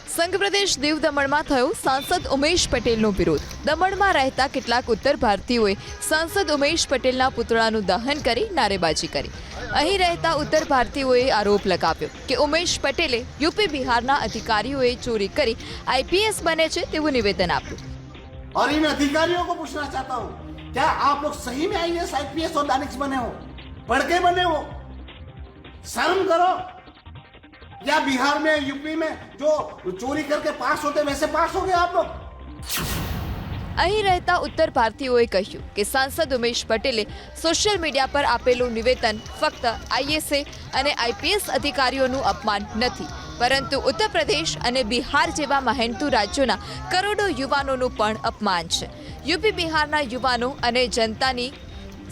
સંઘ પ્રદેશ દીવ દમણમાં થયો સાંસદ ઉમેશ પટેલનો વિરોધ। દમણમાં રહેતા કેટલાક ઉત્તર ભારતીયોએ સાંસદ ઉમેશ પટેલના પુતળાનું દહન કરી નારેબાજી કરી। અહીં રહેતા ઉત્તર ભારતીયોએ આરોપ લગાવ્યો કે ઉમેશ પટેલે યુપી બિહારના અધિકારીઓએ ચોરી કરી આઈપીએસ બને છે તેવું નિવેદન આપ્યું। और इन अधिकारियों को पूछना चाहता हूँ, क्या आप लोग सही में आईएएस आईपीएस और दानिश बने हो, पढ़ के बने हो? शर्म करो। या बिहार में यूपी में जो चोरी करके पास होते वैसे पास हो गए आप लोग? અહીં રહેતા ઉત્તર ભારતીયોએ કહ્યું કે સાંસદ ઉમેશ પટેલે સોશિયલ મીડિયા પર આપેલું નિવેદન ફક્ત આઈએસએ અને આઈપીએસ અધિકારીઓનું અપમાન નથી, પરંતુ ઉત્તર પ્રદેશ અને બિહાર જેવા મહેનતુ રાજ્યોના કરોડો યુવાનોનું પણ અપમાન છે। યુપી બિહારના યુવાનો અને જનતાની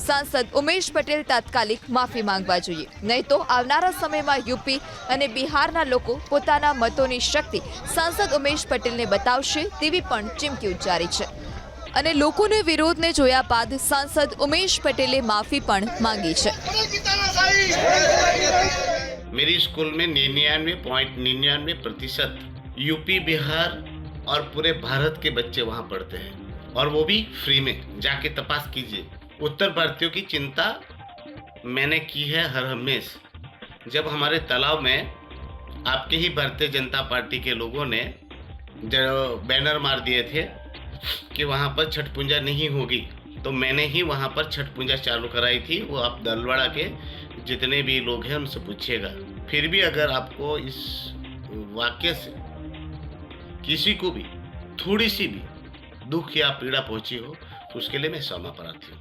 સાંસદ ઉમેશ પટેલ તાત્કાલિક માફી માંગવા જોઈએ, નહીં તો આવનારા સમયમાં યુપી અને બિહારના લોકો પોતાના મતોની શક્તિ સાંસદ ઉમેશ પટેલને બતાવશે તેવી પણ ચીમકી ઉચ્ચારી છે। અને લોકોને વિરોધને જોયા બાદ સાંસદ ઉમેશ પટેલે માફી પણ માંગી છે। मेरी स्कूल में 99.99% यूपी बिहार और पूरे भारत के बच्चे वहाँ पढ़ते हैं, और वो भी फ्री में। जाके तपास कीजिए। उत्तर भारतीयों की चिंता मैंने की है हर हमेश। जब हमारे तालाब में आपके ही भारतीय जनता पार्टी के लोगों ने जो बैनर मार दिए थे कि वहाँ पर छठ पूजा नहीं होगी, तो मैंने ही वहाँ पर छठ पूजा चालू कराई थी। वो आप दलवाड़ा के जितने भी लोग हैं उनसे पूछिएगा। फिर भी अगर आपको इस वाक्य से किसी को भी थोड़ी सी भी दुख या पीड़ा पहुंची हो तो उसके लिए मैं क्षमा प्रार्थी हूँ।